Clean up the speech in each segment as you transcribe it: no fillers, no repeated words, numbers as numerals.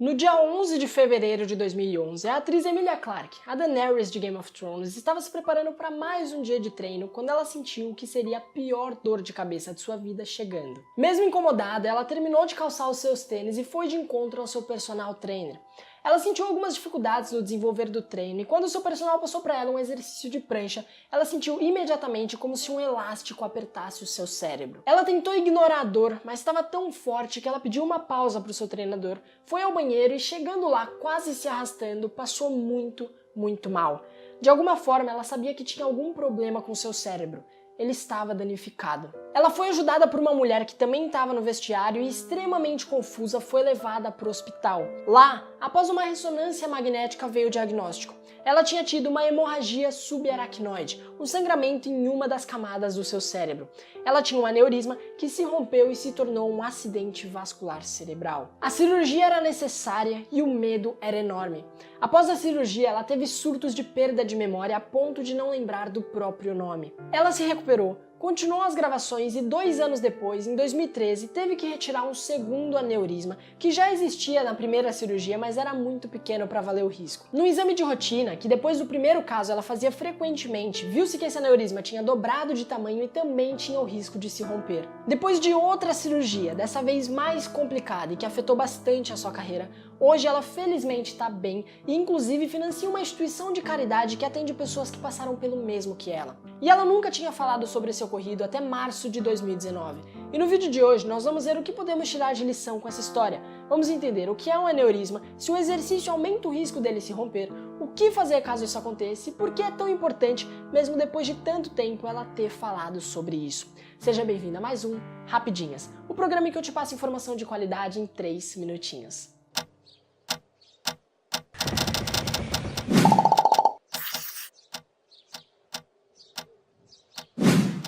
No dia 11 de fevereiro de 2011, a atriz Emilia Clarke, a Daenerys de Game of Thrones, estava se preparando para mais um dia de treino quando ela sentiu que seria a pior dor de cabeça de sua vida chegando. Mesmo incomodada, ela terminou de calçar os seus tênis e foi de encontro ao seu personal trainer. Ela sentiu algumas dificuldades no desenvolver do treino e quando o seu personal passou para ela um exercício de prancha, ela sentiu imediatamente como se um elástico apertasse o seu cérebro. Ela tentou ignorar a dor, mas estava tão forte que ela pediu uma pausa para o seu treinador, foi ao banheiro e chegando lá, quase se arrastando, passou muito mal. De alguma forma, ela sabia que tinha algum problema com seu cérebro. Ele estava danificado. Ela foi ajudada por uma mulher que também estava no vestiário e, extremamente confusa, foi levada para o hospital. Lá, após uma ressonância magnética, veio o diagnóstico. Ela tinha tido uma hemorragia subaracnoide, um sangramento em uma das camadas do seu cérebro. Ela tinha um aneurisma que se rompeu e se tornou um acidente vascular cerebral. A cirurgia era necessária e o medo era enorme. Após a cirurgia, ela teve surtos de perda de memória a ponto de não lembrar do próprio nome. Ela se recuperou, continuou as gravações e 2 anos depois, em 2013, teve que retirar um segundo aneurisma, que já existia na primeira cirurgia, mas era muito pequeno para valer o risco. No exame de rotina, que depois do primeiro caso ela fazia frequentemente, viu-se que esse aneurisma tinha dobrado de tamanho e também tinha o risco de se romper. Depois de outra cirurgia, dessa vez mais complicada e que afetou bastante a sua carreira, hoje ela felizmente está bem e inclusive financia uma instituição de caridade que atende pessoas que passaram pelo mesmo que ela. E ela nunca tinha falado sobre esse ocorrido até março de 2019. E no vídeo de hoje nós vamos ver o que podemos tirar de lição com essa história. Vamos entender o que é um aneurisma, se o exercício aumenta o risco dele se romper, o que fazer caso isso aconteça e por que é tão importante, mesmo depois de tanto tempo, ela ter falado sobre isso. Seja bem-vindo a mais um Rapidinhas, o programa em que eu te passo informação de qualidade em 3 minutinhos.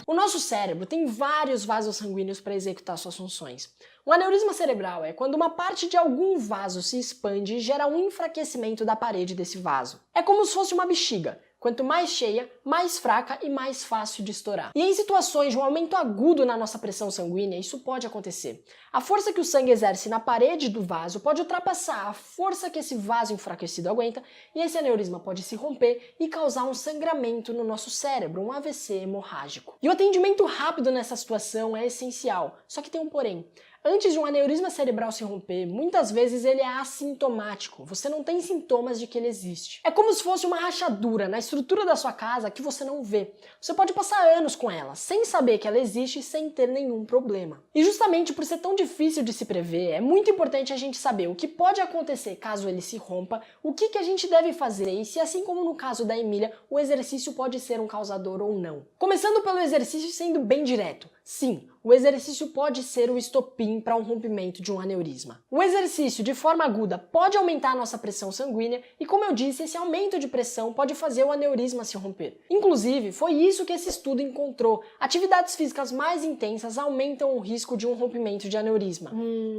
O nosso cérebro tem vários vasos sanguíneos para executar suas funções. Um aneurisma cerebral é quando uma parte de algum vaso se expande e gera um enfraquecimento da parede desse vaso. É como se fosse uma bexiga. Quanto mais cheia, mais fraca e mais fácil de estourar. E em situações de um aumento agudo na nossa pressão sanguínea, isso pode acontecer. A força que o sangue exerce na parede do vaso pode ultrapassar a força que esse vaso enfraquecido aguenta e esse aneurisma pode se romper e causar um sangramento no nosso cérebro, um AVC hemorrágico. E o atendimento rápido nessa situação é essencial, só que tem um porém. Antes de um aneurisma cerebral se romper, muitas vezes ele é assintomático, você não tem sintomas de que ele existe. É como se fosse uma rachadura na estrutura da sua casa que você não vê. Você pode passar anos com ela, sem saber que ela existe e sem ter nenhum problema. E justamente por ser tão difícil de se prever, é muito importante a gente saber o que pode acontecer caso ele se rompa, o que a gente deve fazer e se, assim como no caso da Emília, o exercício pode ser um causador ou não. Começando pelo exercício sendo bem direto. Sim, o exercício pode ser o estopim para um rompimento de um aneurisma. O exercício de forma aguda pode aumentar a nossa pressão sanguínea e, como eu disse, esse aumento de pressão pode fazer o aneurisma se romper. Inclusive, foi isso que esse estudo encontrou. Atividades físicas mais intensas aumentam o risco de um rompimento de aneurisma.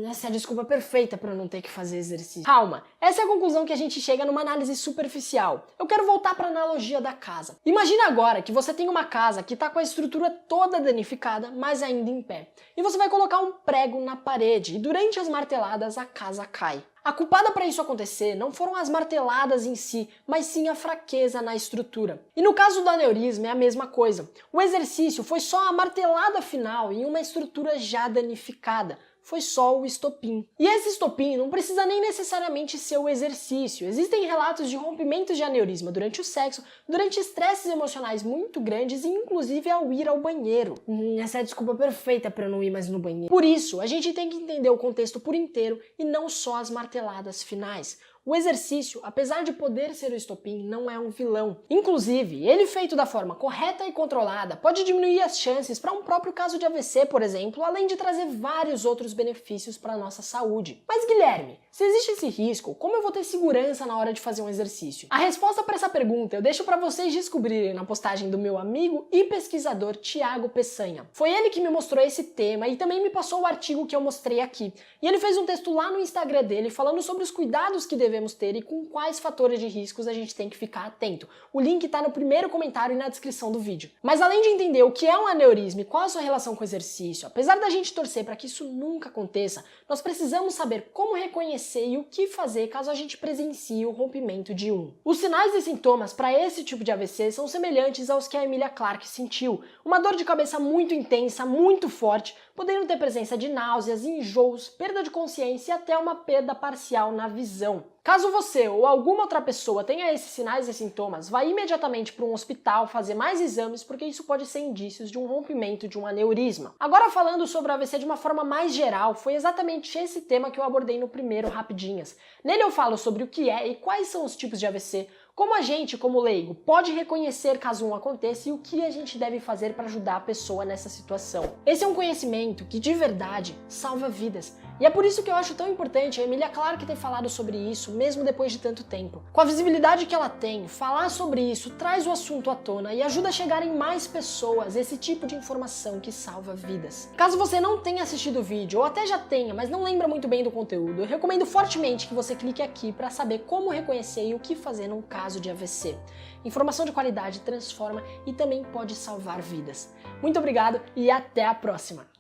Essa é a desculpa perfeita para eu não ter que fazer exercício. Calma, essa é a conclusão que a gente chega numa análise superficial. Eu quero voltar para a analogia da casa. Imagina agora que você tem uma casa que está com a estrutura toda danificada, mas ainda em pé. E você vai colocar um prego na parede e durante as marteladas a casa cai. A culpada para isso acontecer não foram as marteladas em si, mas sim a fraqueza na estrutura. E no caso do aneurisma é a mesma coisa. O exercício foi só a martelada final em uma estrutura já danificada. Foi só o estopim. E esse estopim não precisa nem necessariamente ser o exercício. Existem relatos de rompimentos de aneurisma durante o sexo, durante estresses emocionais muito grandes e inclusive ao ir ao banheiro. Essa é a desculpa perfeita para eu não ir mais no banheiro. Por isso, a gente tem que entender o contexto por inteiro e não só as marteladas finais. O exercício, apesar de poder ser o estopim, não é um vilão. Inclusive, ele feito da forma correta e controlada pode diminuir as chances para um próprio caso de AVC, por exemplo, além de trazer vários outros benefícios para a nossa saúde. Mas Guilherme, se existe esse risco, como eu vou ter segurança na hora de fazer um exercício? A resposta para essa pergunta eu deixo para vocês descobrirem na postagem do meu amigo e pesquisador Thiago Peçanha. Foi ele que me mostrou esse tema e também me passou o artigo que eu mostrei aqui. E ele fez um texto lá no Instagram dele falando sobre os cuidados que devemos devemos ter e com quais fatores de riscos a gente tem que ficar atento. O link está no primeiro comentário e na descrição do vídeo. Mas além de entender o que é um aneurisma e qual a sua relação com o exercício, apesar da gente torcer para que isso nunca aconteça, nós precisamos saber como reconhecer e o que fazer caso a gente presencie o rompimento de um. Os sinais e sintomas para esse tipo de AVC são semelhantes aos que a Emilia Clarke sentiu. Uma dor de cabeça muito intensa, muito forte, podendo ter presença de náuseas, enjoos, perda de consciência e até uma perda parcial na visão. Caso você ou alguma outra pessoa tenha esses sinais e sintomas, vá imediatamente para um hospital fazer mais exames, porque isso pode ser indícios de um rompimento de um aneurisma. Agora, falando sobre o AVC de uma forma mais geral, foi exatamente esse tema que eu abordei no primeiro Rapidinhas. Nele eu falo sobre o que é e quais são os tipos de AVC, como a gente, como leigo, pode reconhecer caso um aconteça e o que a gente deve fazer para ajudar a pessoa nessa situação. Esse é um conhecimento que, de verdade, salva vidas. E é por isso que eu acho tão importante a Emilia Clarke ter falado sobre isso, mesmo depois de tanto tempo. Com a visibilidade que ela tem, falar sobre isso traz o assunto à tona e ajuda a chegar em mais pessoas esse tipo de informação que salva vidas. Caso você não tenha assistido o vídeo, ou até já tenha, mas não lembra muito bem do conteúdo, eu recomendo fortemente que você clique aqui para saber como reconhecer e o que fazer num caso de AVC. Informação de qualidade transforma e também pode salvar vidas. Muito obrigado e até a próxima!